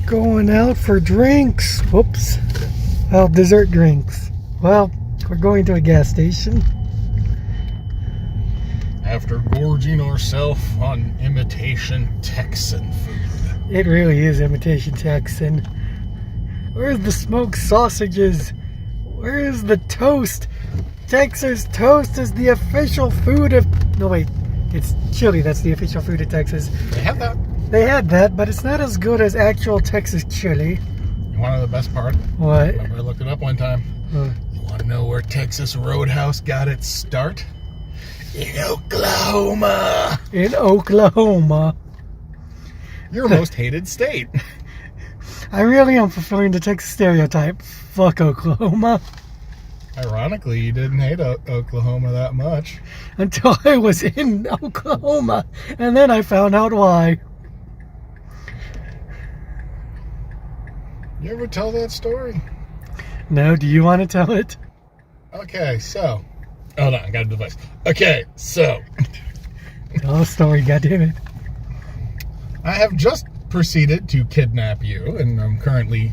Going out for drinks. Whoops. Well, dessert drinks. Well, we're going to a gas station. After gorging ourselves on imitation Texan food. It really is imitation Texan. Where's the smoked sausages? Where is the toast? Texas toast is the official food of... No, wait. It's chili. That's the official food of Texas. They have that. They had that, but it's not as good as actual Texas chili. You want to know the best part? What? I looked it up one time. You want to know where Texas Roadhouse got its start? In Oklahoma. In Oklahoma. Your most hated state. I really am fulfilling the Texas stereotype. Fuck Oklahoma. Ironically, you didn't hate Oklahoma that much. Until I was in Oklahoma. And then I found out why. You ever tell that story? No, do you want to tell it? Okay, so... Hold on, I got a device. Okay, so... Tell the story, goddammit. I have just proceeded to kidnap you, and I'm currently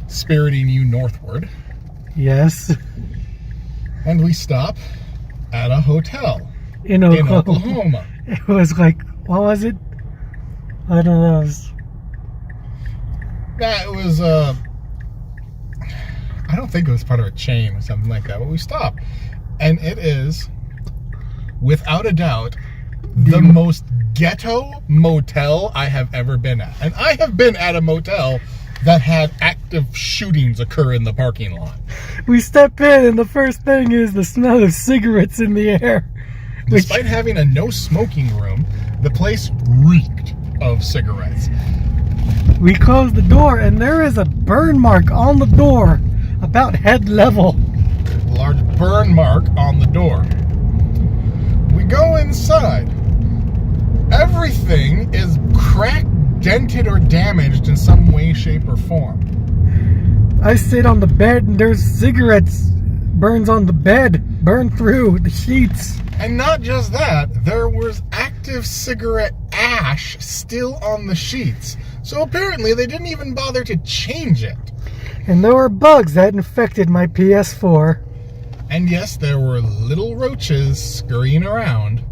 spiriting you northward. Yes. And we stop at a hotel In Oklahoma. It was like, what was it? I don't know. It was, I don't think it was part of a chain or something like that, but we stopped. And it is, without a doubt, the most ghetto motel I have ever been at. And I have been at a motel that had active shootings occur in the parking lot. We step in, and the first thing is the smell of cigarettes in the air. Despite having a no smoking room, the place reeked of cigarettes. We close the door, and there is a burn mark on the door, about head level. A large burn mark on the door. We go inside. Everything is cracked, dented, or damaged in some way, shape, or form. I sit on the bed, and there's cigarettes burns on the bed, burned through the sheets. And not just that, there was active cigarette ash still on the sheets. So apparently they didn't even bother to change it. And there were bugs that infected my PS4. And yes, there were little roaches scurrying around.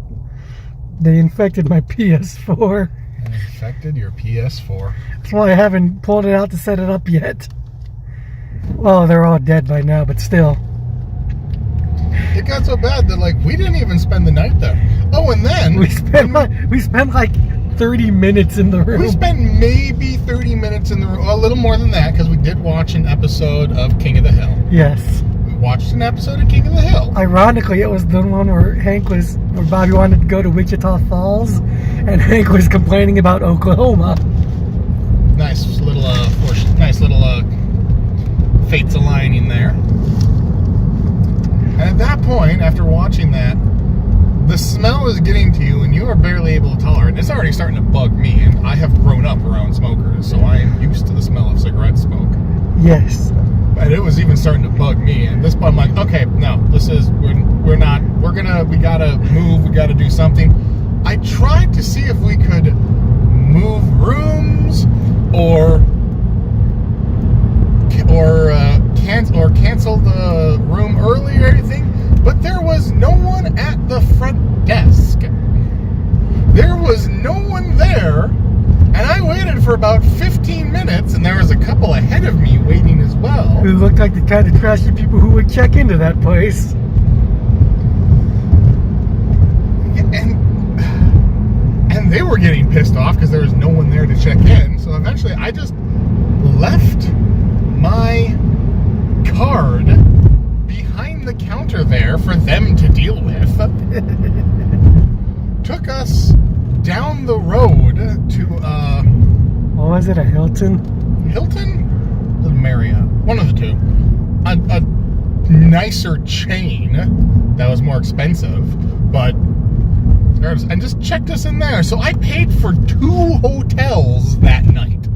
They infected my PS4. And infected your PS4. That's why I haven't pulled it out to set it up yet. Well, they're all dead by now, but still. It got so bad that, like, we didn't even spend the night there. Oh, and then... We spent like 30 minutes in the room. We spent maybe 30 minutes in the room. Well, a little more than that, because we did watch an episode of King of the Hill. Yes. We watched an episode of King of the Hill. Ironically, it was the one where where Bobby wanted to go to Wichita Falls, and Hank was complaining about Oklahoma. Nice little, fates aligning there. And at that point, after watching that, the smell is getting to you, and you are barely able to tolerate it. It's already starting to bug me, and I have grown up around smokers, so I am used to the smell of cigarette smoke. Yes. But it was even starting to bug me, and at this point I'm like, okay, no, we gotta move, we gotta do something. I tried to see if we could move rooms or cancel the room early or anything, but there was no one at the front desk. There was no one there, and I waited for about 15 minutes, and there was a couple ahead of me waiting as well. Who looked like the kind of trashy people who would check into that place. And they were getting pissed off because there was no one there to check in, so eventually I just left my card behind the counter there for them to deal with. Took us down the road to what was it, a Hilton? The Marriott, one of the two. A nicer chain that was more expensive, but and just checked us in there. So I paid for 2 hotels that night,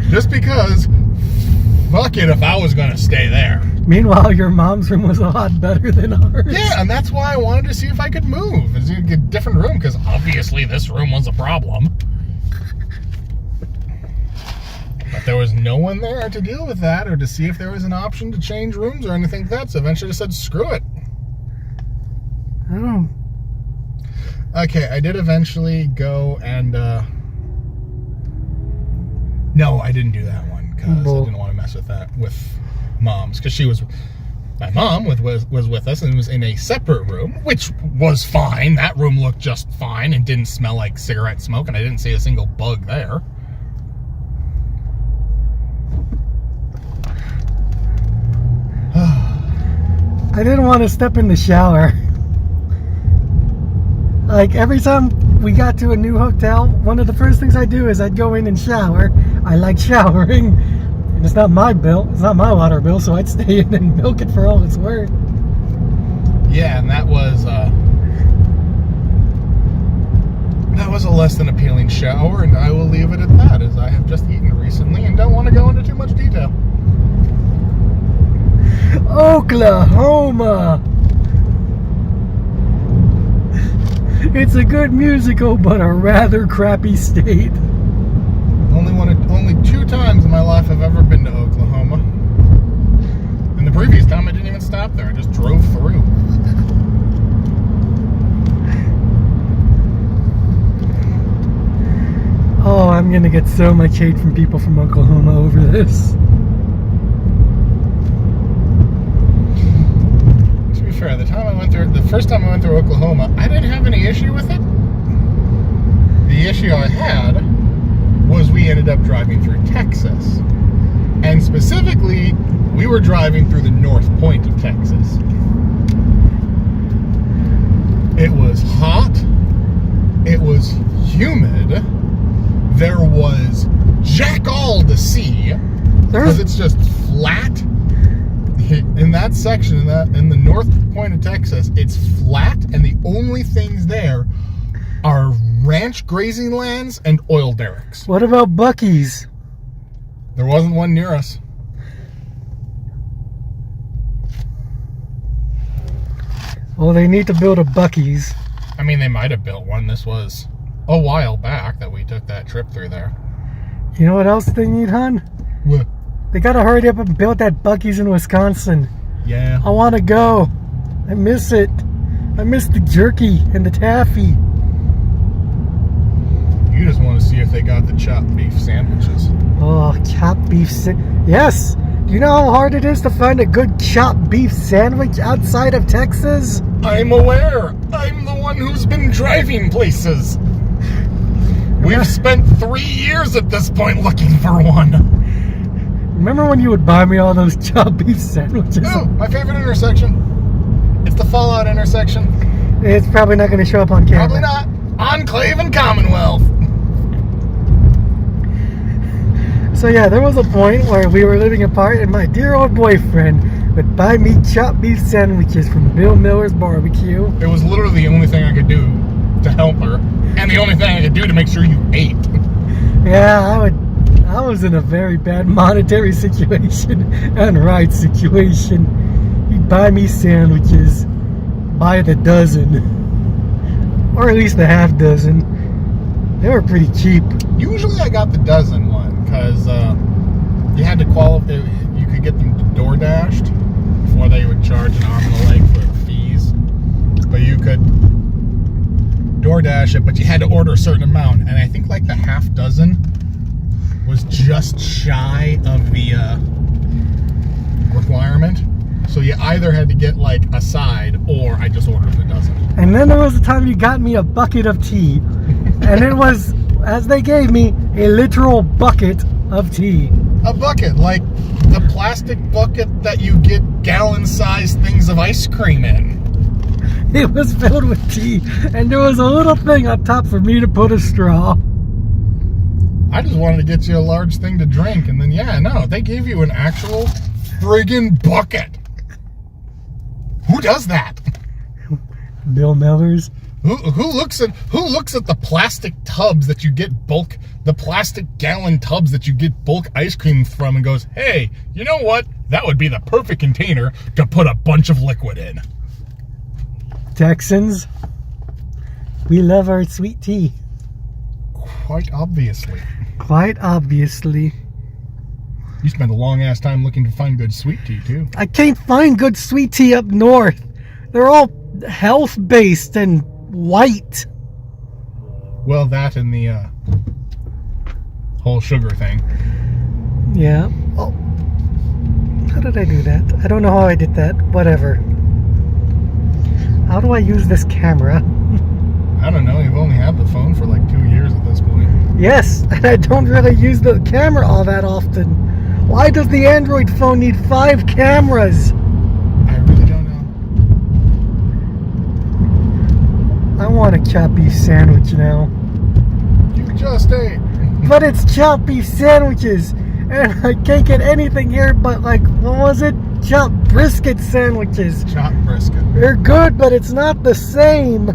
just because. Fuck it if I was going to stay there. Meanwhile, your mom's room was a lot better than ours. Yeah, and that's why I wanted to see if I could move and get a different room, because obviously this room was a problem. But there was no one there to deal with that or to see if there was an option to change rooms or anything like that. So eventually I just said, screw it. Oh. Okay, I did eventually go and... No, I didn't do that one because I didn't want to mess with that with Mom's. Because she was... My mom was with us and was in a separate room, which was fine. That room looked just fine and didn't smell like cigarette smoke, and I didn't see a single bug there. I didn't want to step in the shower. Like, every time we got to a new hotel, one of the first things I do is I'd go in and shower. I like showering. And it's not my bill. It's not my water bill, so I'd stay in and milk it for all it's worth. Yeah, and that was a less than appealing shower, and I will leave it at that, as I have just eaten recently and don't want to go into too much detail. Oklahoma! It's a good musical, but a rather crappy state. Only 2 times in my life I've ever been to Oklahoma. And the previous time I didn't even stop there. I just drove through. Oh, I'm gonna get so much hate from people from Oklahoma over this. To be fair, the first time I went through Oklahoma, I didn't have any issue with it. The issue I had was we ended up driving through Texas. And specifically, we were driving through the North Point of Texas. It was hot. It was humid. There was jack all to see because it's just flat. In that section, in the North Point of Texas, it's flat, and the only things there are ranch grazing lands and oil derricks. What about Buc-ee's? There wasn't one near us. Well, they need to build a Buc-ee's. I mean, they might have built one. This was a while back that we took that trip through there. You know what else they need, hon? What? They gotta hurry up and build that Buc-ee's in Wisconsin. Yeah. I want to go. I miss it. I miss the jerky and the taffy. You just want to see if they got the chopped beef sandwiches. Oh, chopped beef yes! Do you know how hard it is to find a good chopped beef sandwich outside of Texas? I'm aware. I'm the one who's been driving places. We've spent 3 years at this point looking for one. Remember when you would buy me all those chopped beef sandwiches? Oh, my favorite intersection. It's the Fallout intersection. It's probably not going to show up on camera. Probably not. Enclave and Commonwealth. So yeah, there was a point where we were living apart and my dear old boyfriend would buy me chopped beef sandwiches from Bill Miller's Barbecue. It was literally the only thing I could do to help her, and the only thing I could do to make sure you ate. Yeah, I was in a very bad monetary situation and ride situation. He'd buy me sandwiches by the dozen, or at least the half dozen. They were pretty cheap. Usually I got the dozen one because you had to qualify. You could get them DoorDashed before they would charge an arm and a leg for fees. But you could DoorDash it, but you had to order a certain amount. And I think like the half dozen was just shy of the requirement. So you either had to get like a side or I just ordered a dozen. And then there was a time you got me a bucket of tea. And it was, as they gave me, a literal bucket of tea. A bucket, like the plastic bucket that you get gallon-sized things of ice cream in. It was filled with tea, and there was a little thing on top for me to put a straw. I just wanted to get you a large thing to drink, and then, yeah, no, they gave you an actual friggin' bucket. Who does that? Bill Miller's. Who looks at the plastic tubs that you get bulk, the plastic gallon tubs that you get bulk ice cream from and goes, hey, you know what? That would be the perfect container to put a bunch of liquid in. Texans, we love our sweet tea. Quite obviously. Quite obviously. You spend a long ass time looking to find good sweet tea too. I can't find good sweet tea up north. They're all health-based and white. Well, that and the whole sugar thing. Yeah. Oh. How did I do that? I don't know how I did that. Whatever. How do I use this camera? I don't know. You've only had the phone for like 2 years at this point. Yes, and I don't really use the camera all that often. Why does the Android phone need 5 cameras? I really don't know. I want a chopped beef sandwich now. You just ate. But it's chopped beef sandwiches, and I can't get anything here but, like, what was it? Chopped brisket sandwiches. Chopped brisket. They're good, but it's not the same.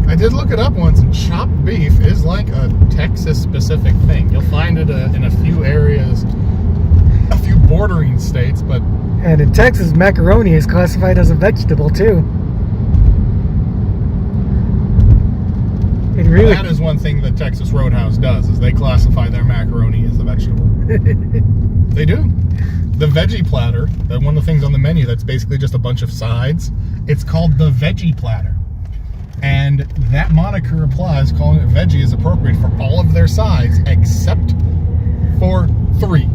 I did look it up once, and chopped beef is like a Texas-specific thing. You'll find it in a few areas, a few bordering states, but... And in Texas, macaroni is classified as a vegetable, too. It really... That is one thing that Texas Roadhouse does, is they classify their macaroni as a vegetable. They do. The veggie platter, one of the things on the menu that's basically just a bunch of sides, it's called the veggie platter. And that moniker applies, calling it veggie is appropriate for all of their sides except for 3.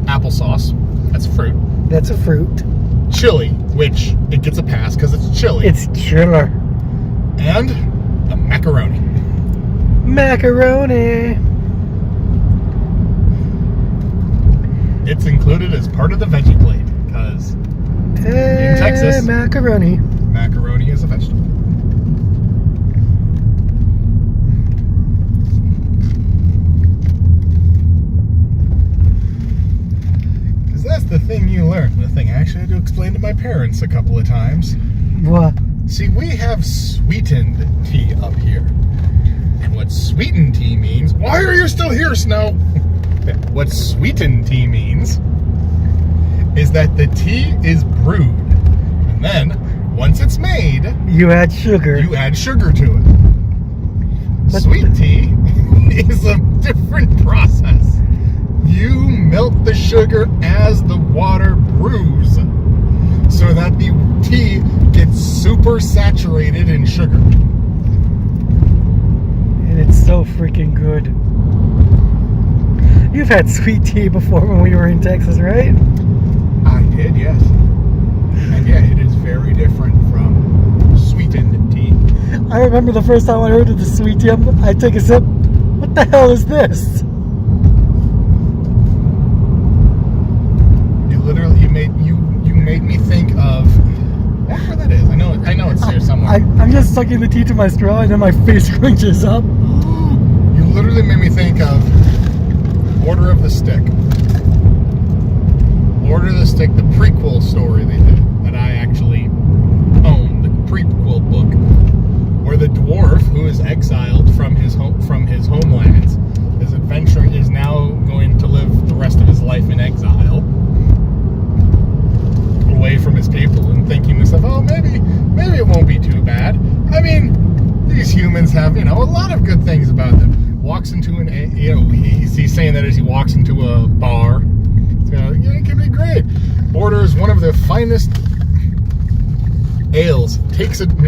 Applesauce, that's fruit. That's a fruit. Chili, which it gets a pass because it's chili. It's chiller. And the macaroni. Macaroni. It's included as part of the veggie plate because in Texas, macaroni. Macaroni is a vegetable. Because that's the thing you learn. The thing I actually had to explain to my parents a couple of times. What? See, we have sweetened tea up here. And what sweetened tea means... Why are you still here, Snow? What sweetened tea means is that the tea is brewed. And then, once it's made... You add sugar. You add sugar to it. But Sweet tea is a different process. You melt the sugar as the water brews, so that the tea gets super saturated in sugar. And it's so freaking good. You've had sweet tea before when we were in Texas, right? I did, yes. And yeah, it is very different from sweetened tea. I remember the first time I heard of the sweet tea, I take a sip. What the hell is this? You made me think of... I wonder where that is. I know it's here somewhere. I'm just sucking the tea to my straw and then my face crunches up. You literally made me think of Order of the Stick. Order of the Stick, the prequel story they did, that I actually own, the prequel book, where the dwarf who is exiled from his homelands is now going to live the rest of his life in exile, away from his people, and thinking to himself, oh, maybe it won't be too bad. I mean, these humans have, a lot of good things about them. Walks into he's saying that as he walks into a bar, it can be great. Orders one of the finest ales,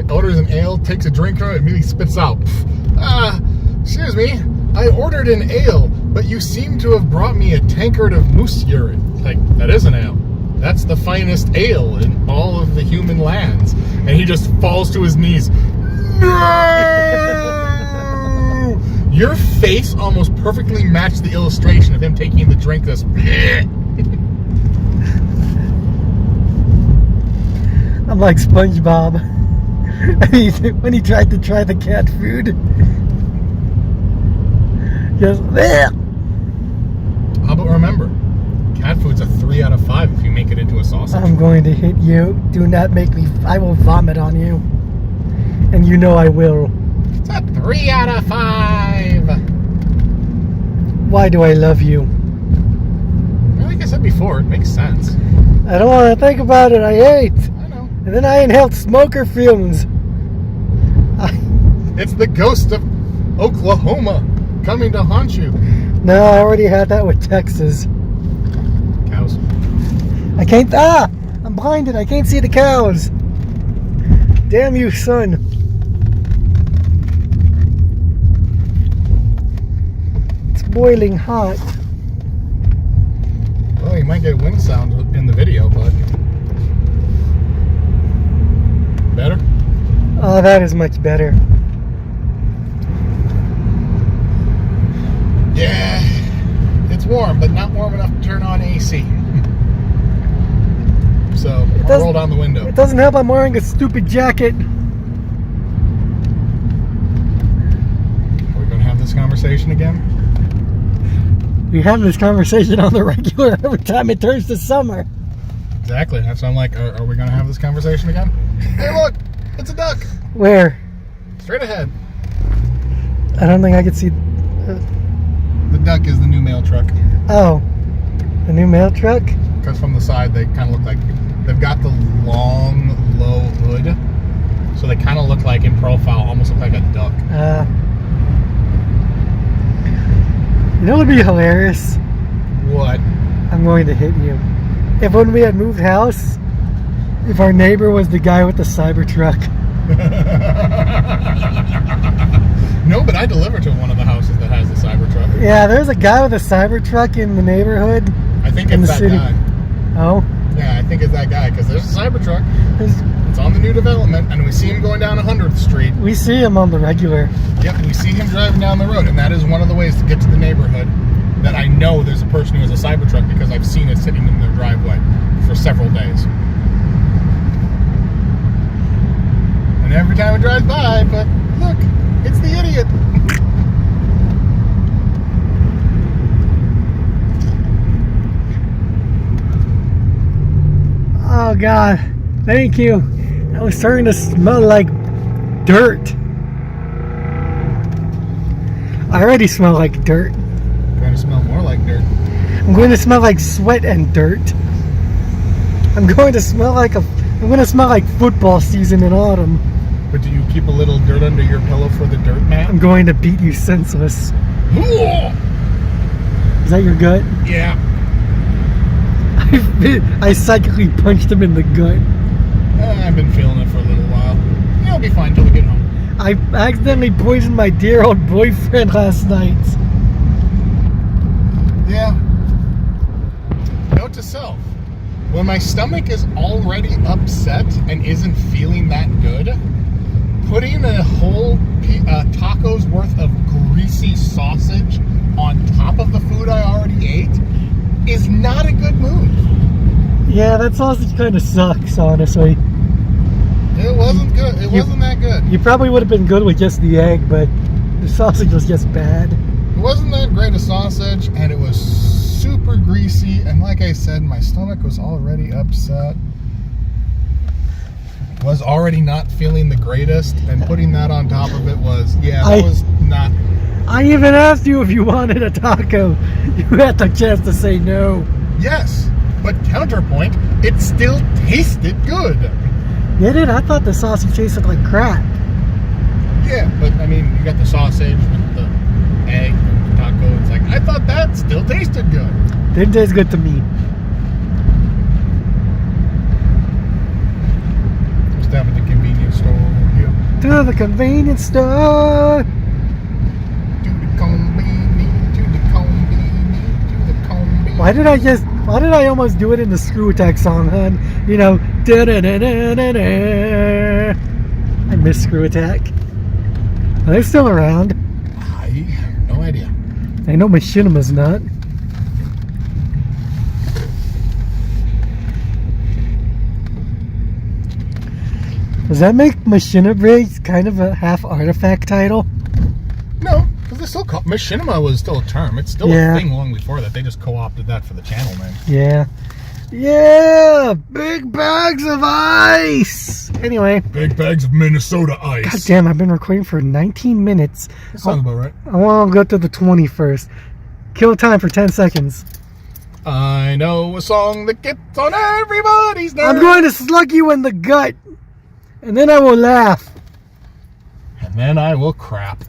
orders an ale, takes a drink from it, immediately spits out. Excuse me, I ordered an ale, but you seem to have brought me a tankard of moose urine. Like, that is an ale. That's the finest ale in all of the human lands. And he just falls to his knees. No! Your face almost perfectly matched the illustration of him taking the drink this. I'm like SpongeBob. When he tried to try the cat food. Just, how about remember, cat food's a 3 out of 5 if you make it into a sausage. I'm going to hit you. Do not make me. I will vomit on you. And you know I will. It's a 3 out of 5. Why do I love you? Like I said before, it makes sense. I don't want to think about it. I ate. I know. And then I inhaled smoker fumes. It's the ghost of Oklahoma coming to haunt you. No, I already had that with Texas. Cows. I can't. I'm blinded. I can't see the cows. Damn you, son. It's boiling hot. Well, you might get wind sound in the video, but better. Oh, that is much better. Yeah, it's warm, but not warm enough to turn on AC. So I'll roll down the window. It doesn't help I'm wearing a stupid jacket. Are we going to have this conversation again? We have this conversation on the regular every time it turns to summer. Exactly. That's why I'm like, are we going to have this conversation again? Hey, look, it's a duck. Where? Straight ahead. I don't think I could see. The duck is the new mail truck. Oh, the new mail truck? Because from the side, they kind of look like they've got the long, low hood. So they kind of look like, in profile, almost look like a duck. You know what would be hilarious? What? I'm going to hit you. If when we had moved house, if our neighbor was the guy with the Cybertruck. No, but I deliver to one of the houses that has the Cybertruck. Yeah, there's a guy with a Cybertruck in the neighborhood. I think in it's the that city. guy. Oh? Yeah, I think it's that guy, because there's a Cybertruck. There's, It's on the new development, and we see him going down 100th Street. we see him on the regular. Yep, we see him driving down the road, and that is one of the ways to get to the neighborhood that I know there's a person who has a Cybertruck, because I've seen it sitting in their driveway for several days. And every time it drives by, but look, it's the idiot. Oh God, thank you. I was starting to smell like dirt. I already smell like dirt. Trying to smell more like dirt. I'm going to smell like sweat and dirt. I'm going to smell like football season in autumn. But do you keep a little dirt under your pillow for the dirt man? I'm going to beat you senseless. Is that your gut? Yeah. I psychically punched him in the gut. I've been feeling it for a little while. You'll be fine till we get home. I accidentally poisoned my dear old boyfriend last night. Yeah. Note to self. When my stomach is already upset and isn't feeling that good, putting a whole taco's worth of greasy sausage on top of the food I already ate is not a good move. Yeah, that sausage kind of sucks, honestly. It wasn't good. It wasn't that good. You probably would have been good with just the egg, but the sausage was just bad. It wasn't that great a sausage, and it was super greasy, and like I said, my stomach was already upset. Was already not feeling the greatest, and putting that on top of it was, was not. I even asked you if you wanted a taco. You had the chance to say no. Yes, but counterpoint, it still tasted good. Did it? I thought the sausage tasted like crap. Yeah, but I mean, you got the sausage with the egg and the taco. It's like, I thought that still tasted good. Didn't taste good to me. Just down at the convenience store over here. To the convenience store. Why did I almost do it in the Screw Attack song, hon? You know, da-da-da-da-da-da. I miss Screw Attack. Are they still around? I have no idea. I know Machinima's not. Does that make Machinima Briggs kind of a half artifact title? No, because they still call Machinima was still a term. It's still a thing long before that. They just co-opted that for the channel name. Yeah. Yeah! Big bags of ice! Anyway. Big bags of Minnesota ice. God damn, I've been recording for 19 minutes. That sounds about right. I want to go to the 20 first. Kill time for 10 seconds. I know a song that gets on everybody's nerves. I'm going to slug you in the gut. And then I will laugh. And then I will crap.